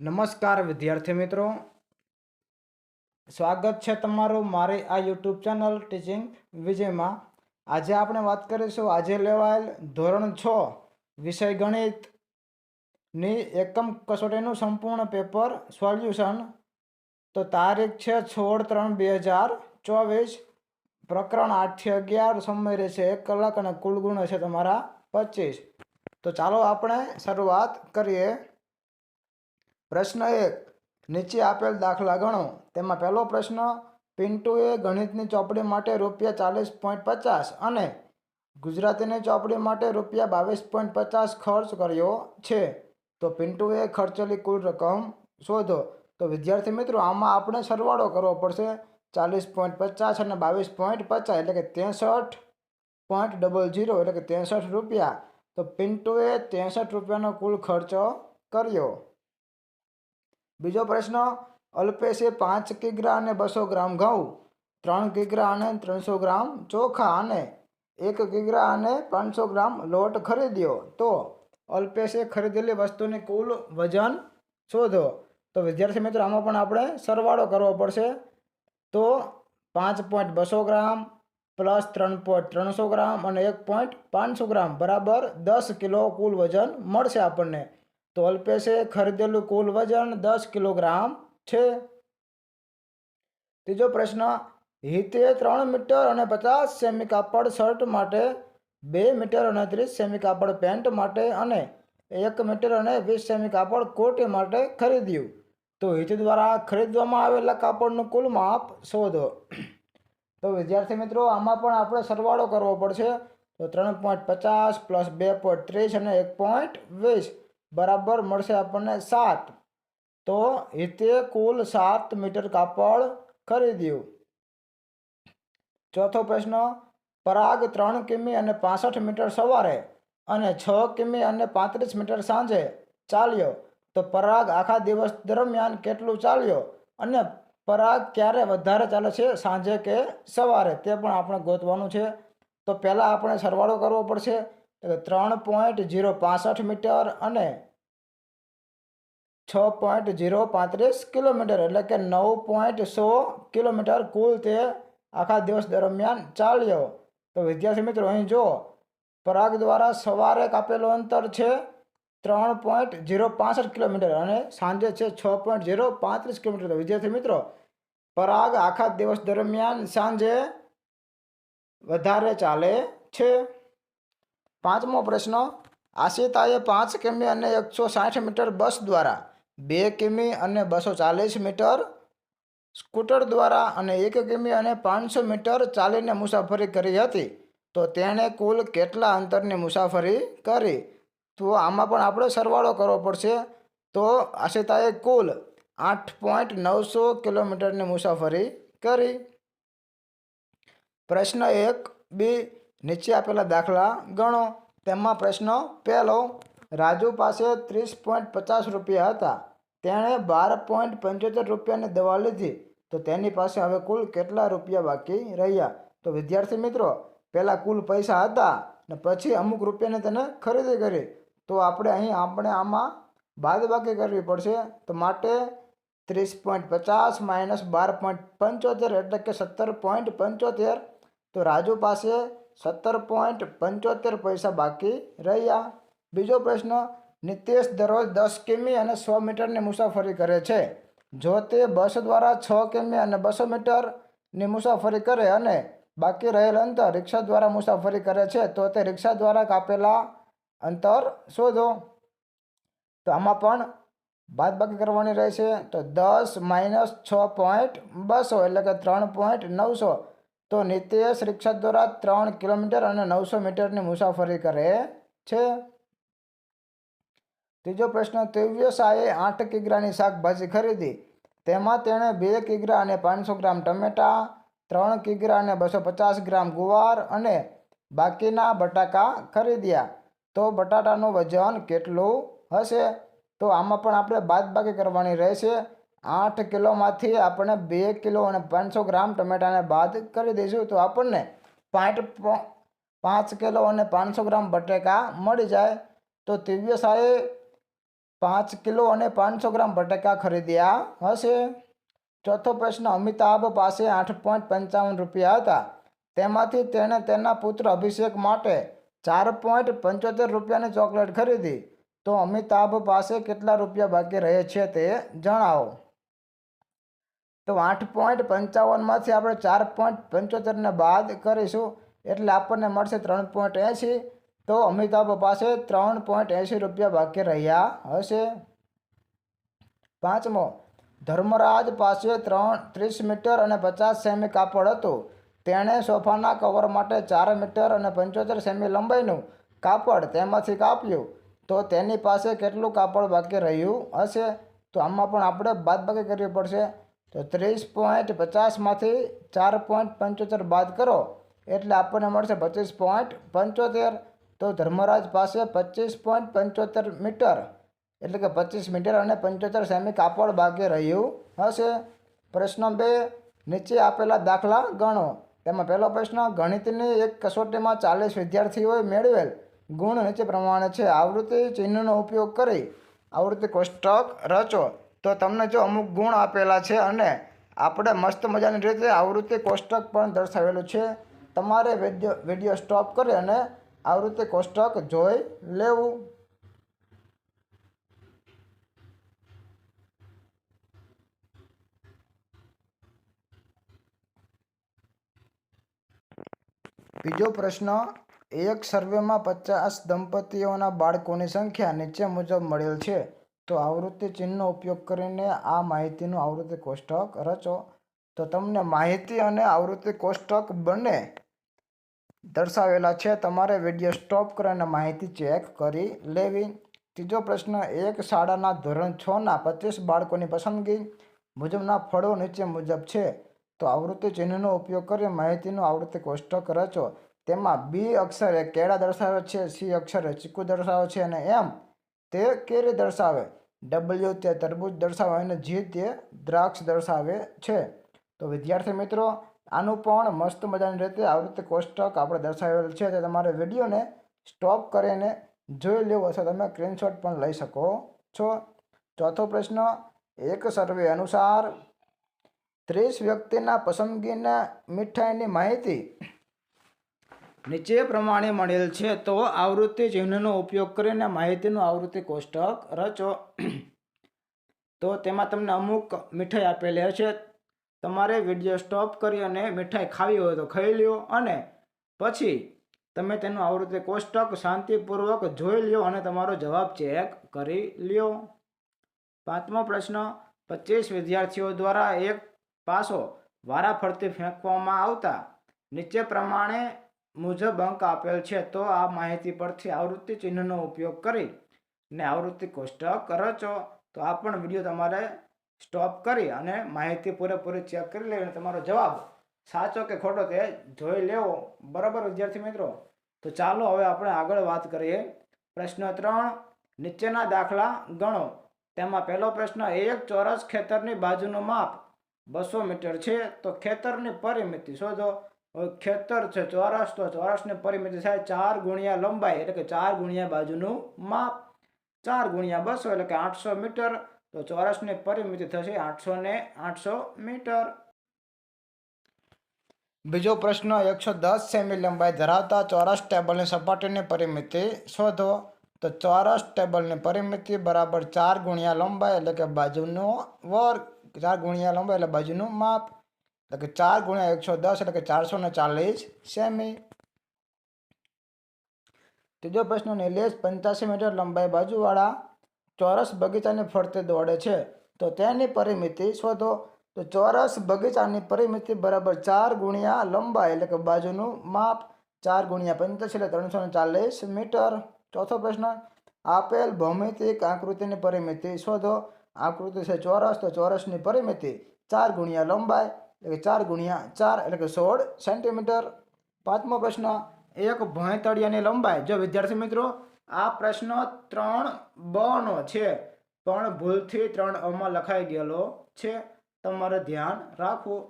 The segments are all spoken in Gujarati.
નમસ્કાર વિદ્યાર્થી મિત્રો, સ્વાગત છે તમારું મારી આ યુટ્યુબ ચેનલ ટીચિંગ વિજયમાં. આજે આપણે વાત કરીશું આજે લેવાયેલ ધોરણ 6 વિષય ગણિતની એકમ કસોટીનું સંપૂર્ણ પેપર સોલ્યુશન. તો તારીખ છે 16/3/2024, પ્રકરણ 8 થી 11, સમય રહેશે 1 કલાક અને કુલ ગુણ છે તમારા 25. તો ચાલો આપણે શરૂઆત કરીએ. પ્રશ્ન 1, નીચે આપેલ દાખલા ગણો. તેમાં પહેલો પ્રશ્ન, પિન્ટુએ ગણિતની ચોપડી માટે ₹40.50 અને ગુજરાતીની ચોપડી માટે ₹22.50 ખર્ચ કર્યો છે. તો પિન્ટુએ ખર્ચેલી કુલ રકમ શોધો. તો વિદ્યાર્થી મિત્રો, આમાં આપણે સરવાળો કરવો પડશે. 40.50 અને 22.50 એટલે કે 63.00 એટલે કે 63 રૂપિયા. તો પિન્ટુએ 63 રૂપિયાનો કુલ ખર્ચ કર્યો. બીજો પ્રશ્ન, અલ્પેશે 5 કિગ્રા અને 200 ગ્રામ ઘઉં, 3 કિગ્રા અને 300 ગ્રામ ચોખા અને 1 કિગ્રા અને 500 ગ્રામ લોટ ખરીદ્યો. તો અલ્પેશે ખરીદેલી વસ્તુની કુલ વજન શોધો. તો વિદ્યાર્થી મિત્રો, આમાં પણ આપણે સરવાળો કરવો પડશે. તો 5.200 ગ્રામ પ્લસ 3.300 ગ્રામ અને 1.500 ગ્રામ બરાબર 10 કિલો કુલ વજન મળશે આપણને. તો અલ્પેશે ખરીદેલું કુલ વજન 10 કિલોગ્રામ છે. ત્રીજો પ્રશ્ન, હિતે 3 મીટર અને 50 સેમી કાપડ શર્ટ માટે, 2 મીટર અને 30 સેમી કાપડ પેન્ટ માટે અને 1 મીટર અને 20 સેમી કાપડ કોટી માટે ખરીદ્યું. તો હિત દ્વારા ખરીદવામાં આવેલા કાપડનું કુલ માપ શોધો. તો વિદ્યાર્થી મિત્રો, આમાં પણ આપણે સરવાળો કરવો પડશે. તો 3.50 પ્લસ 2.30 અને 1.20 બરાબર મળશે આપણને 7. તો હિતે કુલ 7 મીટર કાપડ ખરીદ્યું. ચોથો પ્રશ્ન, પરાગ 3 કિમી અને 65 મીટર સવારે અને 6 કિમી અને 35 મીટર સાંજે ચાલ્યો. તો પરાગ આખા દિવસ દરમિયાન કેટલું ચાલ્યો અને પરાગ ક્યારે વધારે ચાલે છે, સાંજે કે સવારે, તે પણ આપણે ગોતવાનું છે. તો પહેલાં આપણે સરવાળો કરવો પડશે. 3.065 મીટર અને 6.035 કિલોમીટર એટલે કે 9.100 કિલોમીટર કુલ તે આખા દિવસ દરમિયાન ચાલ્યો. તો વિદ્યાર્થી મિત્રો, અહીં જો પરાગ દ્વારા સવારે કાપેલું અંતર છે 3.065 કિલોમીટર અને સાંજે છે 6.035 કિલોમીટર. તો વિદ્યાર્થી મિત્રો, પરાગ આખા દિવસ દરમિયાન સાંજે વધારે ચાલે છે. પાંચમો પ્રશ્ન, આશિતાએ 5 કિમી અને 160 મીટર બસ દ્વારા, 2 કિમી અને 240 મીટર સ્કૂટર દ્વારા અને 1 કિમી અને 500 મીટર ચાલીને મુસાફરી કરી હતી. તો તેણે કુલ કેટલા અંતરની મુસાફરી કરી? તો આમાં પણ આપણે સરવાળો કરવો પડશે. તો આશિતાએ કુલ 8.900 કિલોમીટરની મુસાફરી કરી. પ્રશ્ન 1b, નીચે આપેલા દાખલા ગણો. તેમાં પ્રશ્ન પહેલો, રાજુ પાસે 30.50 રૂપિયા હતા. તેણે 12.75 રૂપિયાની દવા લીધી. તો તેની પાસે હવે કુલ કેટલા રૂપિયા બાકી રહ્યા? તો વિદ્યાર્થી મિત્રો, પહેલાં કુલ પૈસા હતા ને પછી અમુક રૂપિયાની તેને ખરીદી કરી. તો આપણે આમાં બાદબાકી કરવી પડશે. તો માટે 30.50 માઇનસ 12.75 એટલે કે 17.75. તો રાજુ પાસે 17.75 પૈસા બાકી રહ્યા. બીજો પ્રશ્ન, નિતેશ દરરોજ 10 કિમી અને 100 મીટરની મુસાફરી કરે છે. જો તે બસ દ્વારા 6 કિમી અને 200 મીટરની મુસાફરી કરે અને બાકી રહેલ અંતર રિક્ષા દ્વારા મુસાફરી કરે છે, તો તે રિક્ષા દ્વારા કાપેલા અંતર શોધો. તો આમાં પણ બાદબાકી કરવાની રહેશે. તો 10 માઇનસ 6.200 એટલે કે 3.900. તો નિતેશ રિક્ષા દ્વારા 3 કિલોમીટર અને 900 મીટરની મુસાફરી કરે છે. ત્રીજો પ્રશ્ન, દિવ્યસાએ 8 કિગ્રાની શાકભાજી ખરીદી. તેમાં તેણે 2 કિગ્રા અને 500 ગ્રામ ટમેટા, 3 કિગ્રા અને 250 ગ્રામ ગુવાર અને બાકીના બટાકા ખરીદ્યા. તો બટાટાનું વજન કેટલું હશે? તો આમાં પણ આપણે બાદબાકી કરવાની રહેશે. 8 કિલોમાંથી આપણે 2 કિલો અને 500 ગ્રામ ટમેટાને બાદ કરી દઈશું. તો આપણને 5 કિલો અને 500 ગ્રામ બટેકા મળી જાય. તો દિવ્યસાએ 5 કિલો અને 500 ગ્રામ બટાકા ખરીદ્યા હશે. ચોથો પ્રશ્ન, અમિતાભ પાસે 8.55 હતા. તેમાંથી તેણે તેના પુત્ર અભિષેક માટે 4.75 ચોકલેટ ખરીદી. તો અમિતાભ પાસે કેટલા રૂપિયા બાકી રહે છે તે જણાવો. તો 8.55માંથી આપણે 4.75 બાદ કરીશું એટલે આપણને મળશે 3.80. તો અમિતાભ પાસે 3.80 રૂપિયા બાકી રહ્યા હશે. પાંચમો, ધર્મરાજ પાસે 30 મીટર અને 50 સેમી કાપડ હતું. તેણે સોફાના કવર માટે 4 મીટર અને 75 સેમી લંબાઈનું કાપડ તેમાંથી કાપ્યું. તો તેની પાસે કેટલું કાપડ બાકી રહ્યું હશે? તો આમાં પણ આપણે બાદબાકી કરવી પડશે. તો 30.50માંથી 4.75 બાદ કરો એટલે આપણને મળશે 25.75. તો ધર્મરાજ પાસે 25.75 મીટર એટલે કે 25 મીટર અને 75 સેમી કાપડ બાકી રહ્યું હશે. પ્રશ્ન 2, નીચે આપેલા દાખલા ગણો. તેમાં પહેલો પ્રશ્ન, ગણિતની એક કસોટીમાં 40 વિદ્યાર્થીઓએ મેળવેલ ગુણ નીચે પ્રમાણે છે. આવૃત્તિ ચિહ્નનો ઉપયોગ કરી આવૃત્તિ કોષ્ટક રચો. તો તમને જો અમુક ગુણ આપેલા છે અને આપણે મસ્ત મજાની રીતે આવૃત્તિ કોષ્ટક પણ દર્શાવેલું છે. તમારે વિડીયો સ્ટોપ કરી અને આવૃત્તિ કોષ્ટક જોઈ લેવું. બીજો પ્રશ્ન, એક સર્વેમાં 50 દંપતીઓના બાળકોની સંખ્યા નીચે મુજબ મળેલ છે. તો આવૃત્તિ ચિહ્નનો ઉપયોગ કરીને આ માહિતીનું આવૃત્તિ કોષ્ટક રચો. તો તમને માહિતી અને આવૃત્તિ કોષ્ટક બંને દર્શાવેલા છે. તમારે વિડીયો સ્ટોપ કરીને માહિતી ચેક કરી લેવી. ત્રીજો પ્રશ્ન, એક શાળાના ધોરણ 6ના 25 બાળકોની પસંદગી મુજબના ફળો નીચે મુજબ છે. તો આવૃત્તિ ચિહ્નનો ઉપયોગ કરી માહિતીનું આવૃત્તિ કોષ્ટક રચો. તેમાં બી અક્ષરે કેળા દર્શાવે છે, સી અક્ષરે ચીકુ દર્શાવે છે અને એમ તે કેરી દર્શાવે, ડબલ્યુ તે તરબૂચ દર્શાવે અને જી તે દ્રાક્ષ દર્શાવે છે. તો વિદ્યાર્થી મિત્રો, આનું પણ મસ્ત મજાની રીતે આવૃત્તિ કોષ્ટક આપણે દર્શાવેલ છે. તે તમારે વિડીયોને સ્ટોપ કરીને જોઈ લેવો અથવા તમે સ્ક્રીનશોટ પણ લઈ શકો છો. ચોથો પ્રશ્ન, એક સર્વે અનુસાર 30 વ્યક્તિના પસંદગીના મીઠાઈની માહિતી નીચે પ્રમાણે મળેલ છે. તો આવૃત્તિ ચિહ્નનો ઉપયોગ કરીને માહિતીનું આવૃત્તિ કોષ્ટક રચો. તો તેમાં તમને અમુક મીઠાઈ આપેલી હશે. તમારે વિડીયો સ્ટોપ કરી અને મીઠાઈ ખાવી હોય તો ખાઈ લ્યો અને પછી તમે તેનું આવૃત્તિ કોષ્ટક શાંતિપૂર્વક જોઈ લ્યો અને તમારો જવાબ ચેક કરી લ્યો. પાંચમો પ્રશ્ન, 25 વિદ્યાર્થીઓ દ્વારા એક પાસો વારાફરતી ફેંકવામાં આવતા નીચે પ્રમાણે મુજબ અંક આપેલ છે. તો આ માહિતી પરથી આવૃત્તિ ચિહ્નનો ઉપયોગ કરી ને આવૃત્તિ કોષ્ટક રચો. તો આ પણ વિડીયો તમારે સ્ટોપ કરી અને માહિતી પૂરેપૂરી ચેક કરી લેવી અને તમારો જવાબ સાચો કે ખોટો તે જોઈ લેવો. બરાબર વિદ્યાર્થી મિત્રો? તો ચાલો હવે આપણે આગળ વાત કરીએ. પ્રશ્ન 3, નીચેના દાખલા ગણો. તેમાં પહેલો પ્રશ્ન, એક ચોરસ ખેતરની બાજુનું માપ 200 મીટર છે. તો ખેતરની પરિમિતિ શોધો. ખેતર છે ચોરસ, તો ચોરસની પરિમિતિ થાય 4 ગુણ્યા લંબાઈ એટલે કે 4 ગુણ્યા બાજુનું માપ, 4 ગુણ્યા 200 એટલે કે 800 મીટર. તો ચોરસની પરિમિતિ થશે 800 મીટર. બીજો પ્રશ્ન, 110 સેમી લંબાઈ ધરાવતા ચોરસ ટેબલની સપાટીની પરિમિતિ શોધો. તો ચોરસ ટેબલની પરિમિતિ બરાબર 4 ગુણ્યા લંબાઈ એટલે કે બાજુનો વર્ગ, 4 ગુણ્યા લંબાઈ એટલે બાજુનું માપ એટલે કે 4 ગુણ્યા 110 એટલે કે 440 સેમી. ત્રીજો પ્રશ્ન, નિલેશ 85 મીટર લંબાઈ બાજુવાળા ચોરસ બગીચાની ફરતે દોડે છે. તો તેની પરિમિતિ શોધો. તો ચોરસ બગીચાની પરિમિતિ બરાબર 4 ગુણ્યા લંબાઈ એટલે કે બાજુનું માપ, 4 ગુણ્યા 85 એટલે 340 મીટર. ચોથો પ્રશ્ન, આપેલ ભૌમિતિક આકૃતિની પરિમિતિ શોધો. આકૃતિ છે ચોરસ, તો ચોરસની પરિમિતિ 4 ગુણ્યા લંબાઈ એટલે કે 4 ગુણ્યા 4 એટલે કે 16 સેન્ટીમીટર. પાંચમો પ્રશ્ન, એક ભોંયતળિયાની લંબાઈ. જો વિદ્યાર્થી મિત્રો, આ પ્રશ્ન 3 નો છે પણ ભૂલથી 3 લખાઈ ગયેલો છે. તમારે ધ્યાન રાખવું.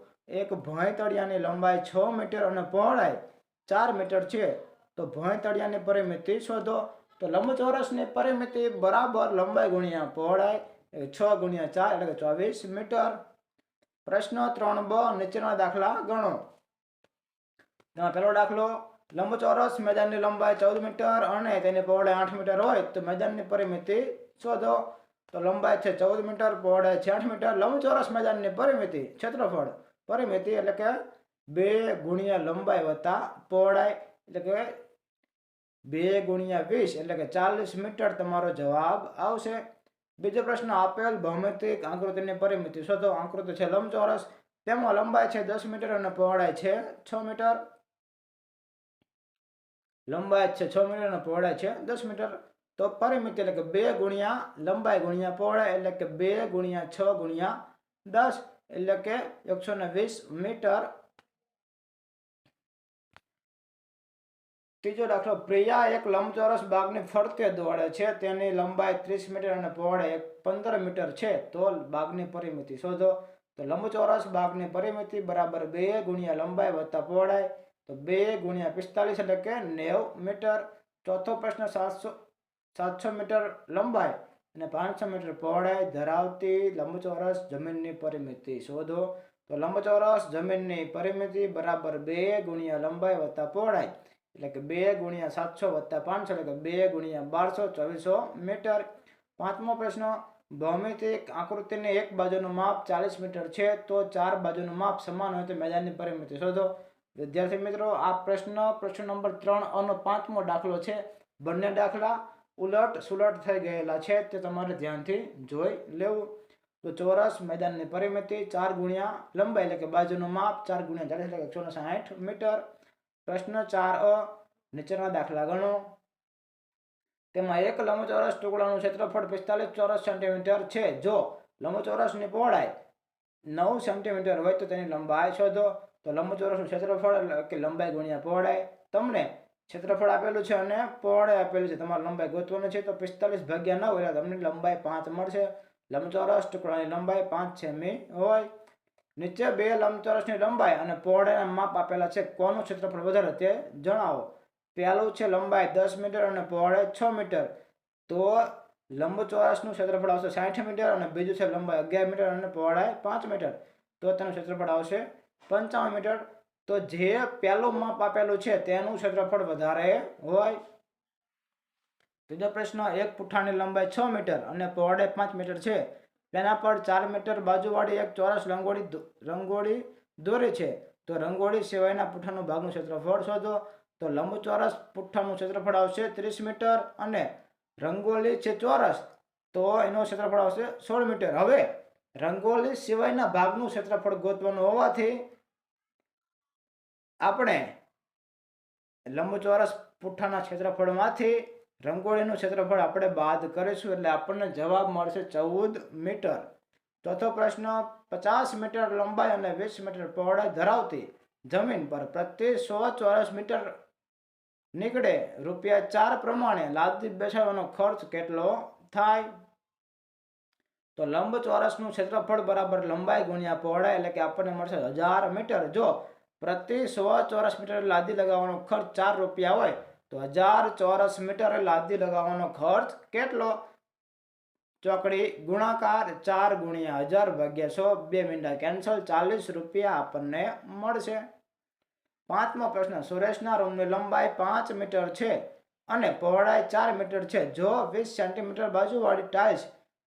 એક ભોંયતળિયાની લંબાઈ 6 મીટર અને પહોળાઈ 4 મીટર છે. તો ભોંયતળિયાની પરિમિતિ શોધો. તો લંબચોરસની પરિમિતિ બરાબર લંબાઈ ગુણ્યા પહોળાઈ 6 ગુણ્યા 4 એટલે કે 24 મીટર. પ્રશ્ન 3બ નીચેના દાખલા ગણો. તેમાં પહેલો દાખલો, લંબચોરસ મેદાનની લંબાઈ 14 મીટર અને તેની પહોળાઈ 8 મીટર હોય તો મેદાનની પરિમિતિ શોધો. તો લંબાઈ છે 14 મીટર, પહોળાઈ છે 8 મીટર. લંબચોરસ મેદાનની પરિમિતિ ક્ષેત્રફળ પરિમિતિ એટલે કે 2 ગુણ્યા લંબાઈ વત્તા પહોળાઈ એટલે કે 2 ગુણ્યા 20 એટલે કે 40 મીટર તમારો જવાબ આવશે. બીજો પ્રશ્ન, આપેલ ભૌમિતિક આકૃતિની પરિમિતિ શોધો. આકૃતિ છે લંબચોરસ, તેમાં લંબાઈ છે 10 મીટર અને પહોળાઈ છે 6 મીટર. લંબાઈ છે 6 મીટર અને પહોળાઈ છે 10 મીટર. તો પરિમિતિ એટલે કે 2 ગુણ્યા લંબાઈ ગુણ્યા પહોળાઈ એટલે કે 2 ગુણ્યા 6 ગુણ્યા 10 એટલે કે 120 મીટર. ત્રીજો દાખલો, પ્રિયા એક લંબચોરસ બાગની ફરતે દોડે છે. તેની લંબાઈ 30 મીટર અને પહોળાઈ 15 મીટર છે. તો બાગની પરિમિતિ શોધો. તો લંબચોરસ બાગની પરિમિતિ બરાબર 2 ગુણ્યા લંબાઈ વત્તા પહોળાઈ તો 2 ગુણ્યા 45 એટલે કે 90 મીટર. ચોથો પ્રશ્ન, 700 મીટર લંબાઈ અને 500 મીટર પહોળાઈ ધરાવતી લંબચોરસ જમીનની પરિમિતિ શોધો. તો લંબચોરસ જમીનની પરિમિતિ બરાબર 2 ગુણ્યા લંબાઈ વત્તા પહોળાઈ એટલે કે 2 ગુણ્યા 700 વત્તા 500 એટલે કે 2 ગુણ્યા 1200 2400 મીટર. પાંચમો પ્રશ્ન, ભૌમિતિક આકૃતિની એક બાજુનું માપ 40 મીટર છે તો 4 બાજુનું માપ સમાન હોય તો મેદાનની પરિમિતિ શોધો. વિદ્યાર્થી મિત્રો, આ પ્રશ્ન નંબર 3 નો 5મો દાખલો છે. બંને દાખલા ઉલટ સુલટ થઈ ગયેલા છે, તે તમારે ધ્યાનથી જોઈ લેવું. તો ચોરસ મેદાનની પરિમિતિ 4 ગુણ્યા લંબાઈ એટલે કે બાજુનું માપ 4 ગુણ્યા 40 એટલે કે 160 મીટર. પ્રશ્ન 4a નીચેના દાખલા ગણો. તેમાં એક લંબચોરસ ટુકડાનું ક્ષેત્રફળ 45 ચોરસ સેન્ટીમીટર છે. જો લંબચોરસની પહોળાઈ 9 સેન્ટીમીટર હોય તો તેની લંબાઈ શોધો. તો લંબચોરસનું ક્ષેત્રફળ એટલે કે લંબાઈ ગુણ્યા પહોળાઈ. તમને ક્ષેત્રફળ આપેલું છે અને પહોળાઈ આપેલું છે, તમારે લંબાઈ ગોતવાની છે. તો 45 ભાગ્યા 9 એટલે તમને લંબાઈ 5 મળશે. લંબચોરસ ટુકડાની લંબાઈ 5 સેમી હોય. નીચે બે લંબચોરસની લંબાઈ અને પહોળાઈના માપ આપેલા છે. કોનું ક્ષેત્રફળ વધારે તે જણાવો. પહેલું છે લંબાઈ 10 મીટર અને પહોળાઈ 6 મીટર તો લંબચોરસનું ક્ષેત્રફળ આવશે 60 મીટર અને બીજું છે લંબાઈ 11 મીટર અને પહોળાઈ 5 મીટર તો તેનું ક્ષેત્રફળ આવશે 55 મીટર. તો જે પહેલું માપ આપેલું છે તેનું ક્ષેત્રફળ વધારે હોય. બીજો પ્રશ્ન, એક પુઠ્ઠાની લંબાઈ 6 મીટર અને પહોળાઈ 5 મીટર છે. તેના પર 4 મીટર બાજુવાળી એક ચોરસ રંગોળી દોરી છે. તો રંગોળી સિવાયના પુઠ્ઠાનું ભાગનું ક્ષેત્રફળ શોધો. તો લંબચોરસ પુઠ્ઠાનું ક્ષેત્રફળ આવશે 30 મીટર અને રંગોળી છે ચોરસ તો એનું ક્ષેત્રફળ આવશે 16 મીટર. હવે રંગોળી સિવાયના ભાગનું ક્ષેત્રફળ ગોતવાનું હોવાથી આપણે લંબચોરસ પુઠ્ઠાના ક્ષેત્રફળમાંથી રંગોળીનું ક્ષેત્રફળ આપણે બાદ કરીશું એટલે આપણને જવાબ મળશે 14 મીટર. ચોથો પ્રશ્ન, 50 મીટર લંબાઈ અને 20 મીટર પહોળાઈ ધરાવતી જમીન પર પ્રતિ 100 ચોરસ મીટર નીકળે ₹4 પ્રમાણે લાદી બેસાડવાનો ખર્ચ કેટલો થાય. તો લંબચોરસનું ક્ષેત્રફળ બરાબર લંબાઈ ગુણ્યા પહોળાઈ એટલે કે આપણને મળશે 1000 મીટર. જો પ્રતિ 100 ચોરસ મીટર લાદી લગાવવાનો ખર્ચ ₹4 હોય તો 1000 ચોરસ મીટર લાદી લગાવવાનો ખર્ચ કેટલો. ચોકડી ગુણાકાર 4 ગુણ્યા 1000 ભાગ્યા 100 2 મીંડા કેન્સલ ₹40 આપણને મળશે. પાંચમો પ્રશ્ન, સુરેશના રૂમની લંબાઈ 5 મીટર છે અને પહોળાઈ 4 મીટર છે. જો 20 સેન્ટીમીટર બાજુવાળી ટાઇલ્સ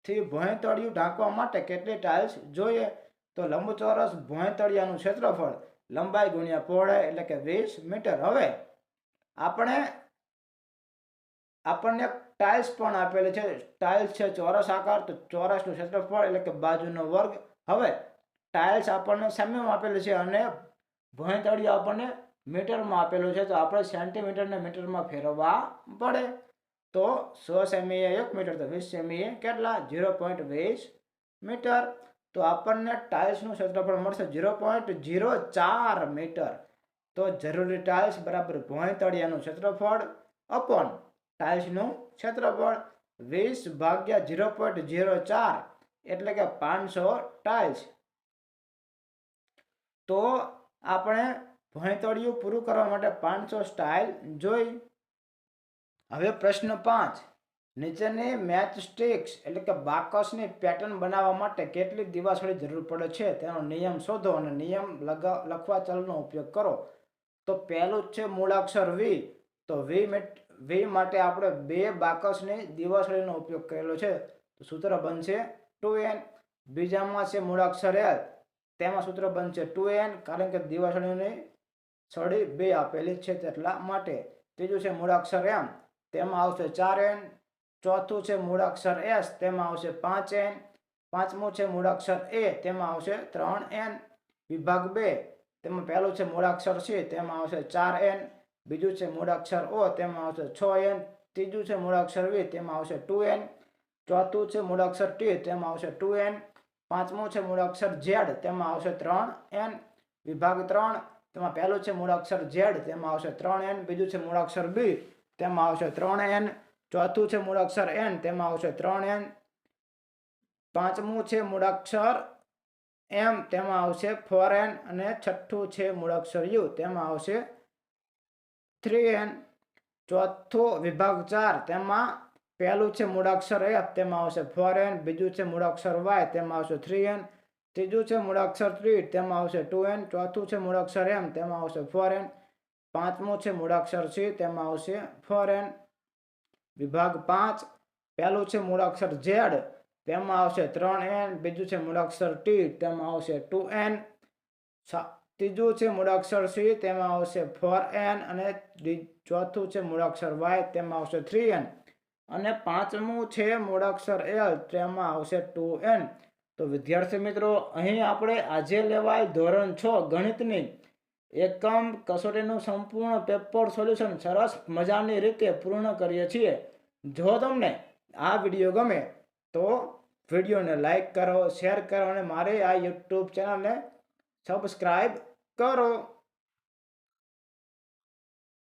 થી ભોંયતળિયું ઢાંકવા માટે કેટલી ટાઇલ્સ જોઈએ. તો લંબચોરસ ભોંયતળિયાનું ક્ષેત્રફળ લંબાઈ ગુણ્યા પહોળાઈ એટલે કે 20 મીટર. હવે આપણને ટાઇલ્સ પણ આપેલી છે. ટાઇલ્સ છે ચોરસ આકાર તો ચોરસનું ક્ષેત્રફળ એટલે કે બાજુનો વર્ગ. હવે ટાઇલ્સ આપણને સેમીમાં આપેલી છે અને ભોંયતળિયું આપણને મીટરમાં આપેલું છે તો આપણે સેન્ટીમીટરને મીટરમાં ફેરવવા પડે. તો 100 સેમી 1 મીટર તો 20 સેમી કેટલા 0.20 મીટર. તો આપણને ટાઇલ્સનું ક્ષેત્રફળ મળશે 0.04 મીટર. તો જરૂરી ટાઇલ્સ બરાબર ભોંયતળિયાનું ક્ષેત્રફળ અપોન ટાઇલ્સનું ક્ષેત્રફળ 20 ભાગ્યા 0.04 એટલે કે 500 ટાઇલ્સ. તો આપણે ભોંયતળિયું પૂરું કરવા માટે 500 ટાઇલ જોઈ. હવે પ્રશ્ન 5, નીચેની મેચ સ્ટિક્સ એટલે કે બાકસની પેટર્ન બનાવવા માટે કેટલી દિવાસળી જરૂર પડે છે તેનો નિયમ શોધો અને નિયમ લખવા ચલનો ઉપયોગ કરો. તો પહેલું જ છે મૂળાક્ષર વી. તો વી માટે આપણે 2 બાકસની દિવાસળીનો ઉપયોગ કરેલો છે, તો સૂત્ર બનશે 2n. બીજામાં છે મૂળાક્ષર એલ, તેમાં સૂત્ર બનશે 2n, કારણ કે દિવાસળીની સળી 2 આપેલી છે તેટલા માટે. ત્રીજું છે મૂળાક્ષર એમ, તેમાં આવશે 4n. ચોથું છે મૂળાક્ષર એસ, તેમાં આવશે 5n. પાંચમું છે મૂળાક્ષર એ, તેમાં આવશે 3n. વિભાગ 2, તેમાં પહેલું છે મૂળાક્ષર સી, તેમાં આવશે 4n. બીજું છે મૂળાક્ષર ઓ, તેમાં આવશે 6n. ત્રીજું છે મૂળાક્ષર વી, તેમાં આવશે 2n. ચોથું છે મૂળાક્ષર ટી, તેમાં આવશે 2n. પાંચમું છે મૂળાક્ષર ઝેડ, તેમાં આવશે 3n. વિભાગ 3, તેમાં પહેલું છે મૂળાક્ષર ઝેડ, તેમાં આવશે 3n. બીજું છે મૂળાક્ષર બી, તેમાં આવશે 3n. ચોથું છે મૂળાક્ષર એન, તેમાં આવશે 3n. પાંચમું છે મૂળાક્ષર એમ, તેમાં આવશે 4n. અને છઠ્ઠું છે મૂળાક્ષર યુ, તેમાં આવશે 3n. ચોથો વિભાગ 4, તેમાં પહેલું છે મૂળાક્ષર એફ, તેમાં આવશે 4n. બીજું છે મૂળાક્ષર વાય, તેમાં આવશે 3n. ત્રીજું છે મૂળાક્ષર ટી, તેમાં આવશે 2n. ચોથું છે મૂળાક્ષર એમ, તેમાં આવશે 4n. પાંચમું છે મૂળાક્ષર સી, તેમાં આવશે 4n. વિભાગ 5, પહેલું છે મૂળાક્ષર ઝેડ, તેમાં આવશે 3n. બીજું છે મૂળાક્ષર ટી, તેમાં આવશે 2n. ત્રીજું છે મૂળાક્ષર સી, તેમાં આવશે 4n. અને ચોથું છે મૂળાક્ષર વાય, તેમાં આવશે 3n. અને પાંચમું છે મૂળાક્ષર એલ, તેમાં આવશે 2n. તો વિદ્યાર્થી મિત્રો, અહીં આપણે આજે લેવાયેલ ધોરણ 6 ગણિતની એકમ કસોટીનું સંપૂર્ણ પેપર સોલ્યુશન સરસ મજાની રીતે પૂર્ણ કરીએ છીએ. જો તમને આ વિડીયો ગમે તો વિડીયોને લાઈક કરો, શેર કરો અને મારી આ યુટ્યુબ ચેનલને સબસ્ક્રાઈબ કરો.